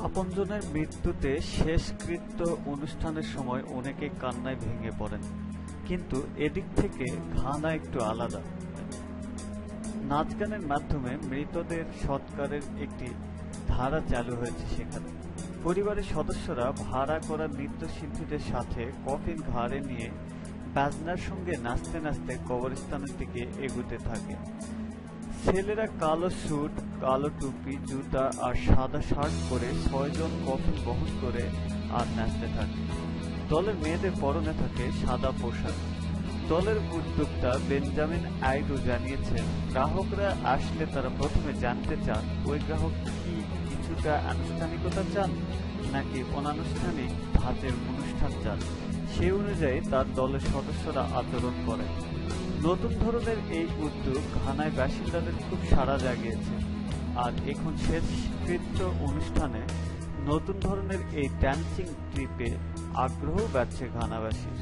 আপনজনের মৃত্যুতে শেষকৃত্য অনুষ্ঠানের সময় অনেকে কান্নায় ভেঙে পড়েন, কিন্তু এদিক থেকে ঘানা একটু আলাদা। নাচ গানের মাধ্যমে মৃতদের সৎকারের একটি ধারা চালু হয়েছে সেখানে। পরিবারের সদস্যরা ভাড়া করা নৃত্যশিল্পীদের সাথে কফিন ঘাড়ে নিয়ে বাজনার সঙ্গে নাচতে নাচতে কবরস্থানের দিকে এগুতে থাকে। ছেলেরা কালো স্যুট, কালো টুপি, জুতা আর সাদা শার্ট পরে 6 জন কফিন বহন করে আর নাচতে থাকে। দলের মেয়েদের পরনে থাকে সাদা পোশাক। দলের উদ্যোক্তা বেঞ্জামিন আইডু জানিয়েছেন, গ্রাহকরা আসলে তারা প্রথমে জানতে চান ওই গ্রাহক কি কিছুটা আনুষ্ঠানিকতা চান নাকি অনানুষ্ঠানিক ধাঁচের অনুষ্ঠান চান, সে অনুযায়ী তার দলের সদস্যরা আচরণ করে। নতুন ধরনের এই উদ্যোগ ঘানায় বাসিন্দাদের খুব সাড়া জাগিয়েছে, আর এখন শেষকৃত্য অনুষ্ঠানে নতুন ধরনের এই ড্যান্সিং ট্রিপে আগ্রহ বাড়ছে ঘানাবাসীর।